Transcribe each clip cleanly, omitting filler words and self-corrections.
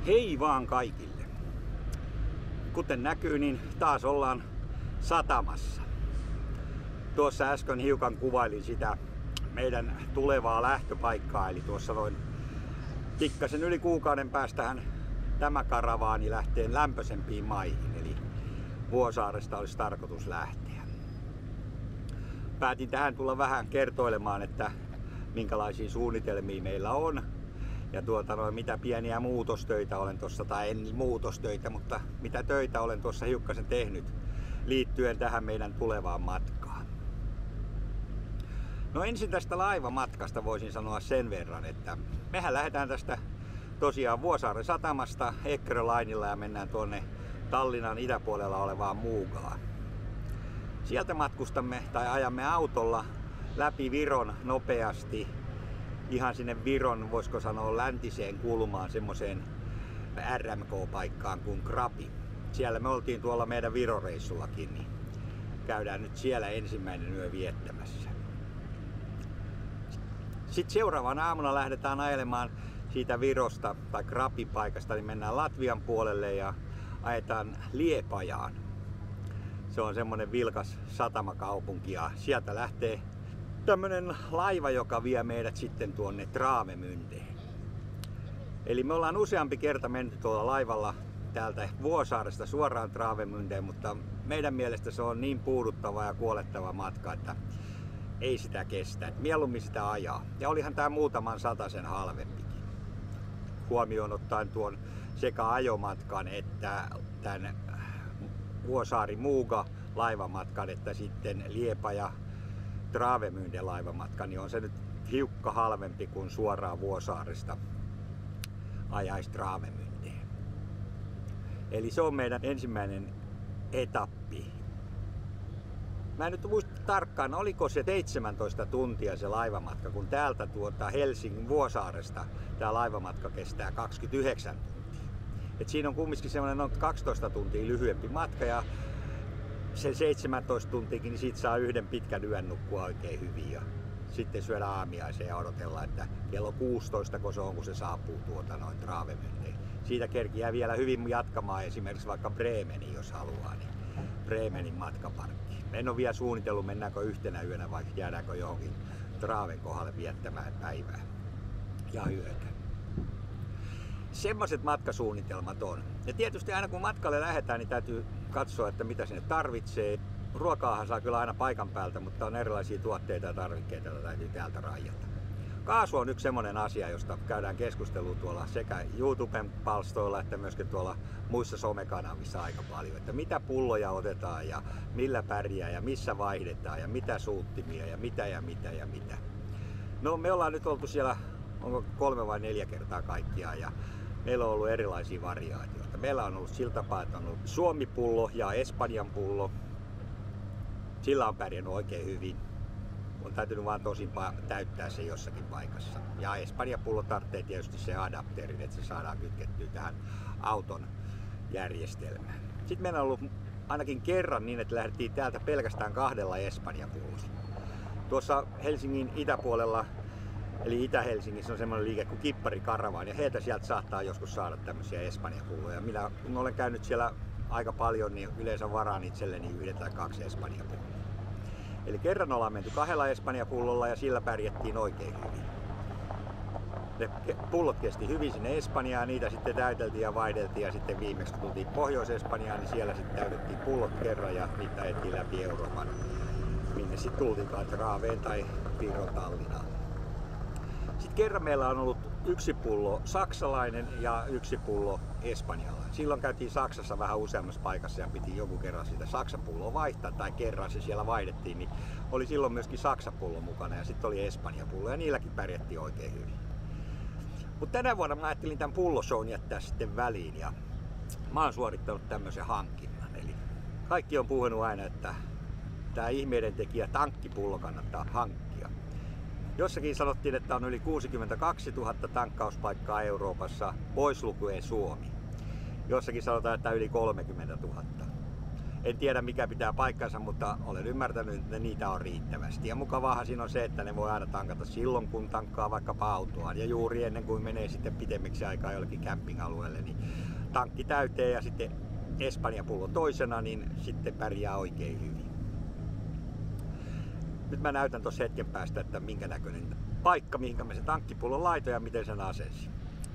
Hei vaan kaikille! Kuten näkyy, niin taas ollaan satamassa. Tuossa äsken hiukan kuvailin sitä meidän tulevaa lähtöpaikkaa, eli tuossa noin pikkasen yli kuukauden päästähän tämä karavaani lähtee lämpöisempiin maihin, eli Vuosaaresta olisi tarkoitus lähteä. Päätin tähän tulla vähän kertoilemaan, että minkälaisia suunnitelmia meillä on ja mitä pieniä muutostöitä olen tuossa, tai en muutostöitä, mutta mitä töitä olen tuossa hiukkasen tehnyt liittyen tähän meidän tulevaan matkaan. No ensin tästä laivamatkasta voisin sanoa sen verran, että mehän lähdetään tästä tosiaan Vuosaaren satamasta Eckerö-lainilla ja mennään tuonne Tallinnan itäpuolella olevaan Muugaan. Sieltä matkustamme tai ajamme autolla läpi Viron nopeasti ihan sinne Viron, voisiko sanoa, läntiseen kulmaan, semmoiseen RMK-paikkaan kuin Krapi. Siellä me oltiin tuolla meidän Viro-reissullakin, niin käydään nyt siellä ensimmäinen yö viettämässä. Sitten seuraavana aamuna lähdetään ajelemaan siitä Virosta tai Krapi-paikasta, niin mennään Latvian puolelle ja ajetaan Liepajaan. Se on semmonen vilkas satamakaupunki ja sieltä lähtee tämmönen laiva, joka vie meidät sitten tuonne Travemündeen. Eli me ollaan useampi kerta menty tuolla laivalla täältä Vuosaaresta suoraan Travemündeen, mutta meidän mielestä se on niin puuduttava ja kuolettava matka, että ei sitä kestä. Mieluummin sitä ajaa. Ja olihan tää muutaman satasen halvempikin. Huomioon ottaen tuon sekä ajomatkan että tämän Vuosaari-Muuga laivamatkan, että sitten Liepaja Travemünde laivamatkan, niin on se nyt hiukka halvempi kuin suoraan Vuosaaresta ajaisi Travemündeen. Eli se on meidän ensimmäinen etappi. Mä en nyt muista tarkkaan, oliko se 17 tuntia se laivamatka, kun täältä Helsingin Vuosaaresta tämä laivamatka kestää 29 tuntia. Et siinä on kumminkin semmoinen noin 12 tuntia lyhyempi matka ja sen 17 tuntiakin, niin siitä saa yhden pitkän yön nukkua oikein hyvin ja sitten syödä aamiaisen ja odotella, että kello 16 kun se on, kun se saapuu noin Travemündeen. Siitä kerkiää vielä hyvin jatkamaan esimerkiksi vaikka Bremeniin, jos haluaa, niin Bremenin matkaparkkiin. En ole vielä suunnitellut, mennäänkö yhtenä yönä vai jäädäänkö johonkin Traven kohdalle viettämään päivää ja yötä. Semmoiset matkasuunnitelmat on. Ja tietysti aina kun matkalle lähdetään, niin täytyy katsoa, että mitä sinne tarvitsee. Ruokaahan saa kyllä aina paikan päältä, mutta on erilaisia tuotteita ja tarvikkeita, joita täytyy täältä rajata. Kaasu on yksi semmoinen asia, josta käydään keskustelua tuolla sekä YouTuben palstoilla että myöskin tuolla muissa somekanavissa aika paljon. Että mitä pulloja otetaan ja millä pärjää ja missä vaihdetaan ja mitä suuttimia ja mitä ja mitä ja mitä. No me ollaan nyt oltu siellä, onko 3 vai 4 kertaa kaikkiaan ja meillä on ollut erilaisia variaatioita. Meillä on ollut sillä tapaa, että on ollut Suomi-pullo ja Espanjan pullo. Sillä on pärjännyt oikein hyvin. On täytynyt vaan tosin täyttää se jossakin paikassa. Ja Espanjan pullo tarvitsee tietysti se adapterin, että se saadaan kytkettyä tähän auton järjestelmään. Sitten meillä on ollut ainakin kerran niin, että lähdettiin täältä pelkästään 2 Espanjan pullolla. Tuossa Helsingin itäpuolella, eli Itä-Helsingissä on semmoinen liike kuin Kippari Karavaan ja heiltä sieltä saattaa joskus saada tämmöisiä espanjapulloja. Minä kun olen käynyt siellä aika paljon, niin yleensä varaan itselleni 1 tai 2 espanjapulloa. Eli kerran ollaan menty 2 espanjapullolla ja sillä pärjättiin oikein hyvin. Ne pullot kesti hyvin sinne Espanjaan, niitä sitten täyteltiin ja vaihdeltiin ja sitten viimeksi kun tultiin Pohjois-Espanjaan, niin siellä sitten täytettiin pullot kerran ja niitä ajettiin läpi Euroopan, minne sitten tultiinkaan Traveen tai Viron Tallinnaan. Sitten kerran meillä on ollut 1 pullo saksalainen ja 1 pullo espanjalainen. Silloin käytiin Saksassa vähän useammassa paikassa ja piti joku kerran sitä Saksan pulloa vaihtaa tai kerran se siellä vaihdettiin, niin oli silloin myöskin Saksan pullo mukana ja sitten oli Espanjan pullo ja niilläkin pärjättiin oikein hyvin. Mutta tänä vuonna mä ajattelin tämän pulloshown jättää sitten väliin ja mä oon suorittanut tämmöisen hankinnan. Eli kaikki on puhunut aina, että tämä ihmeiden tekijä tankkipullo kannattaa hankkia. Jossakin sanottiin, että on yli 62 000 tankkauspaikkaa Euroopassa, pois lukuen Suomi. Jossakin sanotaan, että yli 30 000. En tiedä mikä pitää paikkansa, mutta olen ymmärtänyt, että niitä on riittävästi. Ja mukavaahan siinä on se, että ne voi aina tankata silloin, kun tankkaa vaikkapa autoaan. Ja juuri ennen kuin menee sitten pitemmiksi aikaa jollekin camping-alueelle, niin tankki täyteen ja sitten Espanja-pullo toisena, niin sitten pärjää oikein hyvin. Nyt mä näytän tuossa hetken päästä, että minkä näköinen paikka, mihinkä mä se tankkipullon laitoin ja miten sen asensin.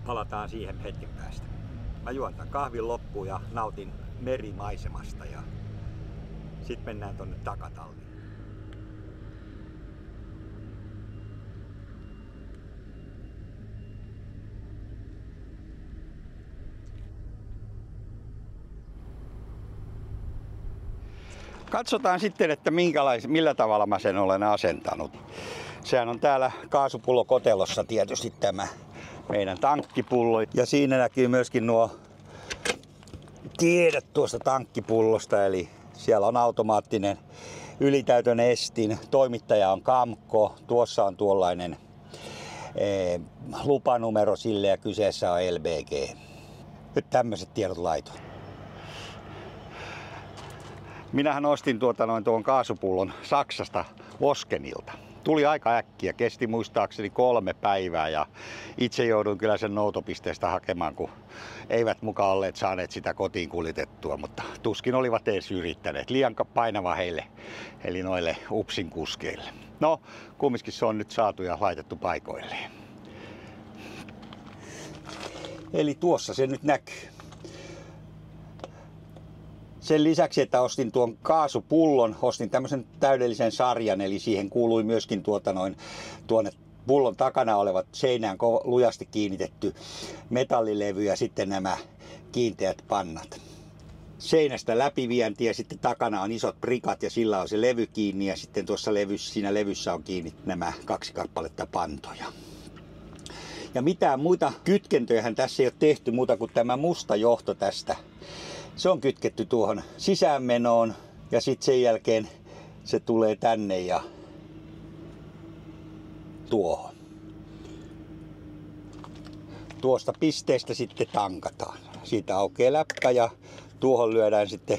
Palataan siihen hetken päästä. Mä juon tämän kahvin loppuun ja nautin merimaisemasta ja sitten mennään tonne takatalliin. Katsotaan sitten, että millä tavalla mä sen olen asentanut. Sehän on täällä kaasupullokotelossa tietysti tämä meidän tankkipullo. Ja siinä näkyy myöskin nuo tiedot tuosta tankkipullosta. Eli siellä on automaattinen ylitäytön estin. Toimittaja on Kamco. Tuossa on tuollainen lupanumero sille ja kyseessä on LBG. Nyt tämmöiset tiedot laitoin. Minähän ostin tuon kaasupullon Saksasta Oskenilta. Tuli aika äkkiä, kesti muistaakseni 3 päivää ja itse jouduin kyllä sen noutopisteestä hakemaan, kun eivät mukaan olleet saaneet sitä kotiin kuljetettua, mutta tuskin olivat edes yrittäneet. Liian painava heille, eli noille UPSin kuskeille. No, kumminkin se on nyt saatu ja laitettu paikoilleen. Eli tuossa se nyt näkyy. Sen lisäksi, että ostin tuon kaasupullon, ostin tämmöisen täydellisen sarjan, eli siihen kuului myöskin tuonne pullon takana olevat seinään lujasti kiinnitetty metallilevy ja sitten nämä kiinteät pannat. Seinästä läpivienti ja sitten takana on isot prikat ja sillä on se levy kiinni ja sitten tuossa siinä levyssä on kiinni nämä 2 kappaletta pantoja. Ja mitään muita kytkentöjähän tässä ei ole tehty muuta kuin tämä musta johto tästä. Se on kytketty tuohon sisäänmenoon ja sitten sen jälkeen se tulee tänne ja tuohon. Tuosta pisteestä sitten tankataan. Siitä aukeaa läppä ja tuohon lyödään sitten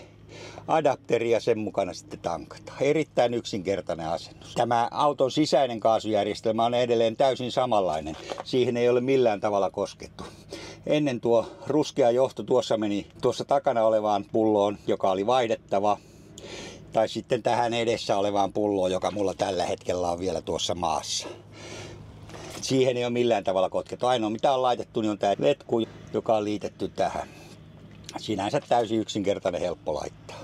adapteri ja sen mukana sitten tankataan. Erittäin yksinkertainen asennus. Tämä auton sisäinen kaasujärjestelmä on edelleen täysin samanlainen. Siihen ei ole millään tavalla koskettu. Ennen tuo ruskea johto tuossa meni tuossa takana olevaan pulloon, joka oli vaihdettava. Tai sitten tähän edessä olevaan pulloon, joka mulla tällä hetkellä on vielä tuossa maassa. Siihen ei ole millään tavalla koskettu. Ainoa mitä on laitettu niin on tämä letku, joka on liitetty tähän. Sinänsä täysin yksinkertainen, helppo laittaa.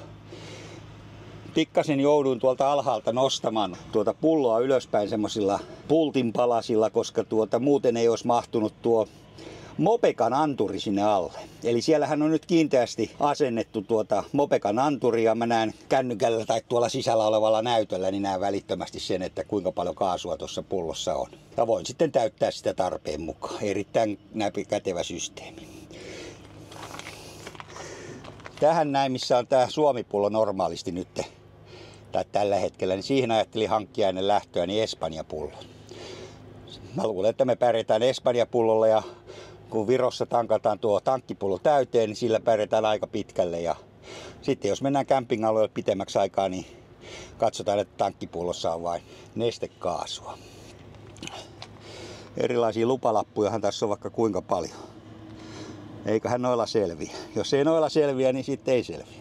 Pikkasen jouduin tuolta alhaalta nostamaan tuota pulloa ylöspäin semmoisilla pultinpalasilla, koska muuten ei olisi mahtunut tuo Mopekan anturi sinne alle. Eli siellähän on nyt kiinteästi asennettu Mopekan anturia. Mä näen kännykällä tai tuolla sisällä olevalla näytöllä, niin näen välittömästi sen, että kuinka paljon kaasua tuossa pullossa on. Ja voin sitten täyttää sitä tarpeen mukaan. Erittäin kätevä systeemi. Tähän näin, missä on tämä Suomi-pullo normaalisti nyt, tai tällä hetkellä, niin siihen ajattelin hankkia ennen lähtöä niin Espanja-pullo. Mä luulen, että me pärjätään Espanja-pullolla ja kun Virossa tankataan tuo tankkipullo täyteen, niin sillä pärjätään aika pitkälle. Ja sitten jos mennään camping-alueelle pitemmäksi aikaa, niin katsotaan, että tankkipullossa on vain nestekaasua. Erilaisia lupalappujahan tässä on vaikka kuinka paljon. Eiköhän noilla selviä. Jos ei noilla selviä, niin sitten ei selviä.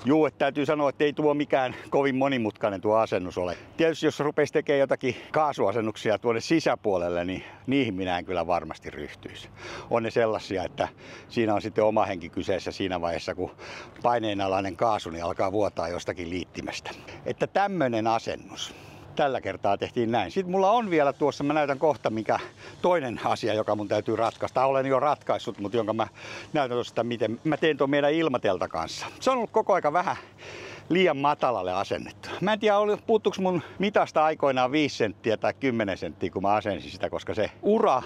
Juu, että täytyy sanoa, että ei tuo mikään kovin monimutkainen tuo asennus ole. Tietysti jos rupeisi tekemään jotakin kaasuasennuksia tuonne sisäpuolelle, niin niihin minä en kyllä varmasti ryhtyisi. On ne sellaisia, että siinä on sitten oma henki kyseessä siinä vaiheessa, kun paineenalainen kaasu niin alkaa vuotaa jostakin liittimestä. Että tämmöinen asennus. Tällä kertaa tehtiin näin. Sitten mulla on vielä tuossa, mä näytän kohta mikä toinen asia, joka mun täytyy ratkaista. Olen jo ratkaissut, mutta jonka mä näytän tuosta, miten mä teen tuon meidän ilmatelta kanssa. Se on ollut koko aika vähän liian matalalle asennettu. Mä en tiedä, puuttuuko mun mitasta aikoinaan 5 senttiä tai 10 senttiä, kun mä asensin sitä, koska se ura,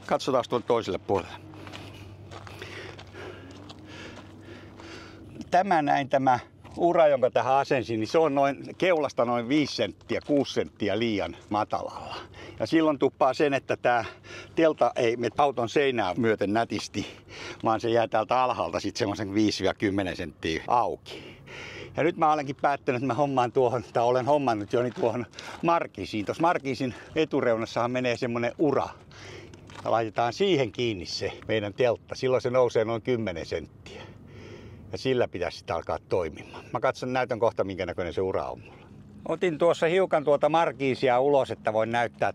katsotaan tuon toiselle puolelle. Tämä ura, jonka tähän asensin, niin se on keulasta noin 5 senttiä, 6 senttiä liian matalalla. Ja silloin tuppaa sen, että tämä telta ei mene auton seinää myöten nätisti, vaan se jää täältä alhaalta sitten semmoisen 5-10 senttiä auki. Ja nyt mä olenkin päättänyt, että mä hommaan tuohon, tai olen hommannut jo tuohon markiisiin. Tuossa markiisin etureunassahan menee semmonen ura. Ja laitetaan siihen kiinni se meidän teltta. Silloin se nousee noin 10 senttiä. Ja sillä pitäisi sitten alkaa toimimaan. Mä näytän kohta, minkä näköinen se ura on mulla. Otin tuossa hiukan tuota markiisia ulos, että voin näyttää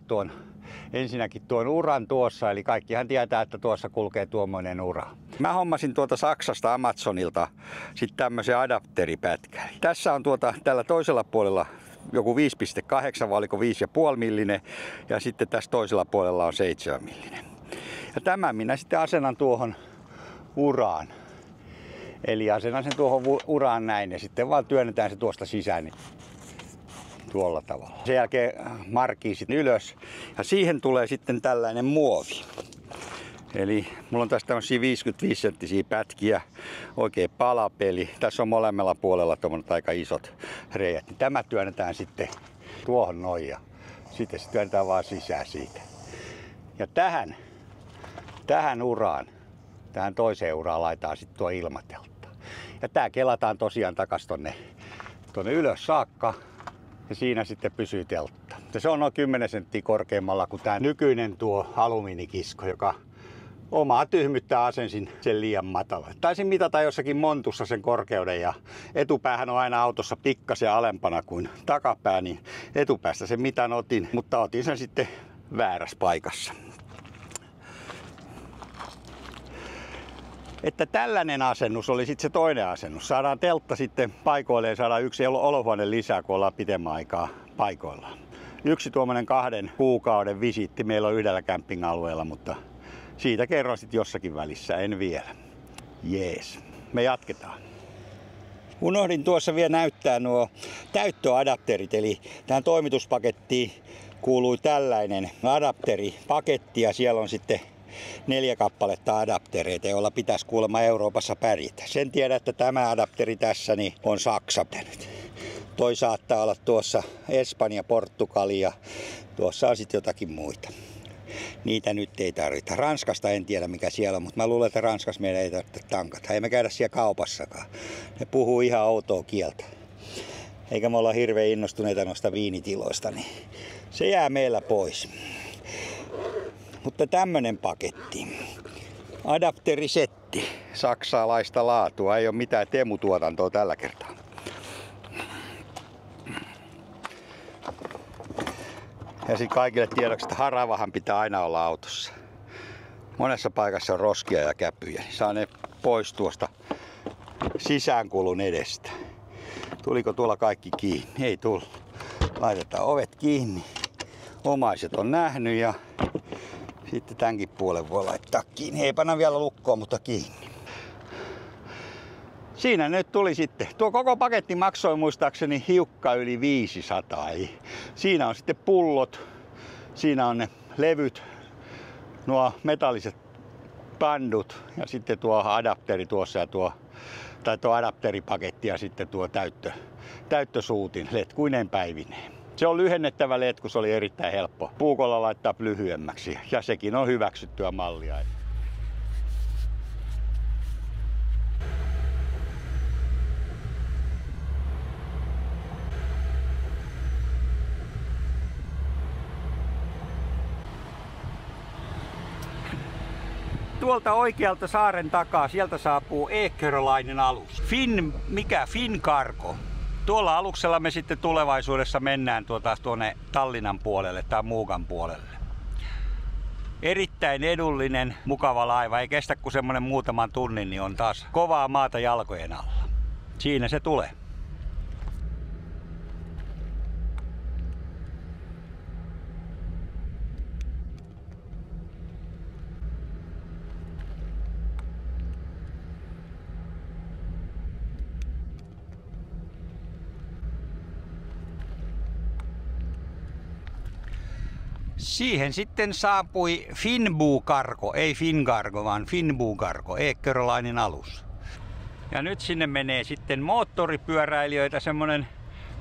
ensinnäkin tuon uran tuossa. Eli kaikkihan tietää, että tuossa kulkee tuommoinen ura. Mä hommasin tuolta Saksasta Amazonilta sitten tämmöisen adapteripätkän. Tässä on tällä toisella puolella joku 5,8 vai oliko 5,5 millinen ja sitten tässä toisella puolella on 7 millinen. Ja tämän minä sitten asennan tuohon uraan. Eli asennan sen tuohon uraan näin ja sitten vaan työnnetään se tuosta sisään niin tuolla tavalla. Sen jälkeen markiisit ylös ja siihen tulee sitten tällainen muovi. Eli mulla on tässä tämmöisiä 55 senttisiä pätkiä, oikein palapeli. Tässä on molemmilla puolella tommonet aika isot reijät. Tämä työnnetään sitten tuohon noin ja sitten se työnnetään vaan sisään siitä. Ja tähän uraan, tähän toiseen uraan laitetaan sitten tuo ilmateltta. Ja tää kelataan tosiaan takas tonne ylös saakka ja siinä sitten pysyy teltta. Ja se on noin 10 senttiä korkeammalla kuin tää nykyinen tuo alumiinikisko, joka omaa tyhmyyttä asensin sen liian matala. Taisin mitata jossakin montussa sen korkeuden ja etupäähän on aina autossa pikkasen alempana kuin takapää, niin etupäästä sen mitan otin, mutta otin sen sitten väärässä paikassa. Että tällainen asennus oli sitten se toinen asennus. Saadaan teltta sitten paikoille ja saadaan yksi olohuone lisää, kun ollaan pitemmän aikaa paikoillaan. Yksi tuommoinen 2 kuukauden visiitti meillä on yhdellä camping-alueella, mutta siitä kerron sitten jossakin välissä, en vielä. Jees, me jatketaan. Unohdin tuossa vielä näyttää nuo täyttöadapterit, eli tähän toimituspakettiin kuului tällainen adapteripaketti ja siellä on sitten 4 kappaletta adaptereita, joilla pitäisi kuulemma Euroopassa pärjätä. Sen tiedän, että tämä adapteri tässä niin on Saksa. Toi saattaa olla tuossa Espanja, Portugali ja tuossa on sitten jotakin muita. Niitä nyt ei tarvita. Ranskasta en tiedä mikä siellä on, mutta mä luulen, että Ranskassa meidän ei tarvitse tankata. Ei me käydä siellä kaupassakaan. Ne puhuu ihan outoa kieltä. Eikä me olla hirveän innostuneita noista viinitiloista, niin se jää meillä pois. Mutta tämmönen paketti. Adapterisetti. Saksalaista laatua. Ei ole mitään Temu-tuotantoa tällä kertaa. Ja sitten kaikille tiedoksi, että haravahan pitää aina olla autossa. Monessa paikassa on roskia ja käpyjä. Saa ne pois tuosta sisäänkulun edestä. Tuliko tuolla kaikki kiinni? Ei tullut. Laitetaan ovet kiinni. Omaiset on nähnyt ja sitten tämänkin puolen voi laittaa kiinni. Ei panna vielä lukkoon, mutta kiinni. Siinä nyt tuli sitten. Tuo koko paketti maksoi muistaakseni hiukka yli 500. Eli siinä on sitten pullot, siinä on ne levyt, nuo metalliset bandut ja sitten tuo adapteri tuossa ja tuo adapteripaketti ja sitten tuo täyttösuutin letkuinen päivineen. Se on lyhennettävä letku, se oli erittäin helppo. Puukolla laittaa lyhyemmäksi ja sekin on hyväksyttyä mallia. Tuolta oikealta saaren takaa, sieltä saapuu Ekerölainen alus. Fincargo. Tuolla aluksella me sitten tulevaisuudessa mennään tuonne Tallinnan puolelle tai Muugan puolelle. Erittäin edullinen, mukava laiva. Ei kestä kuin semmonen muutaman tunnin, niin on taas kovaa maata jalkojen alla. Siinä se tulee. Siihen sitten saapui Fincargo, ei Fincargo, vaan Fincargo, Ekerölainen alus. Ja nyt sinne menee sitten moottoripyöräilijöitä semmonen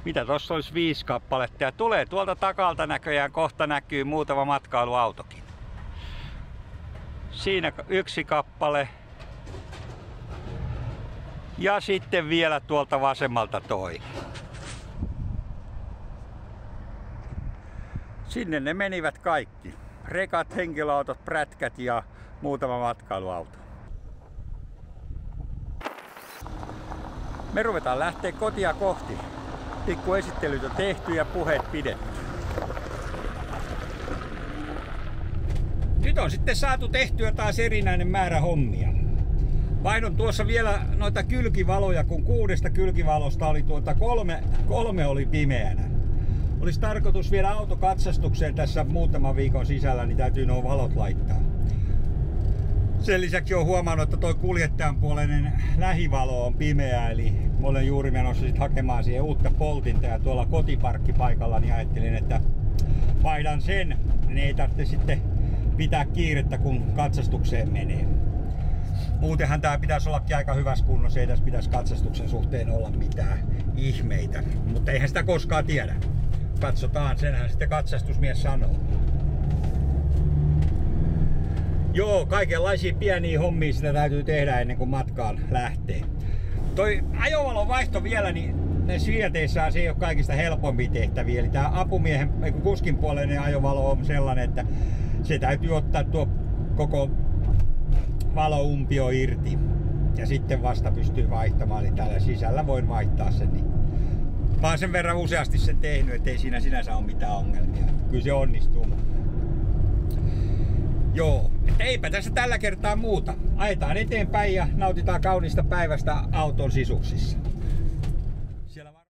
Mitä tossa olisi 5 kappaletta ja tulee tuolta takalta näköjään, kohta näkyy muutama matkailuautokin. Siinä 1 kappale. Ja sitten vielä tuolta vasemmalta toinen. Sinne ne menivät kaikki. Rekat, henkilöautot, prätkät ja muutama matkailuauto. Me ruvetaan lähteä kotia kohti. Pikku esittelyt on tehty ja puheet pidetty. Nyt on sitten saatu tehtyä taas erinäinen määrä hommia. Vaihdon tuossa vielä noita kylkivaloja, kun 6 kylkivalosta oli 3 oli pimeänä. Olisi tarkoitus viedä auto katsastukseen tässä muutaman viikon sisällä, niin täytyy nuo valot laittaa. Sen lisäksi olen huomannut, että tuo kuljettajan puoleinen lähivalo on pimeä, eli mä olen juuri menossa sit hakemaan siihen uutta poltinta ja tuolla kotiparkkipaikalla niin ajattelin, että vaihdan sen, niin ei tarvitse sitten pitää kiirettä, kun katsastukseen menee. Muutenhan tää pitäisi ollakin aika hyvässä kunnossa, ei tässä pitäisi katsastuksen suhteen olla mitään ihmeitä, mutta eihän sitä koskaan tiedä. Katsotaan, senhän sitten katsastusmies sanoo. Joo, kaikenlaisia pieniä hommia sitä täytyy tehdä ennen kuin matkaan lähtee. Toi ajovalon vaihto vielä, niin näissä Fiateissa se ei ole kaikista helpompia tehtäviä. Eli tää apumiehen, kuskin puoleinen ajovalo on sellainen, että se täytyy ottaa tuo koko valoumpio irti. Ja sitten vasta pystyy vaihtamaan, eli täällä sisällä voin vaihtaa sen. Niin mä oon sen verran useasti sen tehnyt, ettei siinä sinänsä ole mitään ongelmia. Kyllä se onnistuu. Joo, eipä tässä tällä kertaa muuta. Ajetaan eteenpäin ja nautitaan kaunista päivästä auton sisuksissa.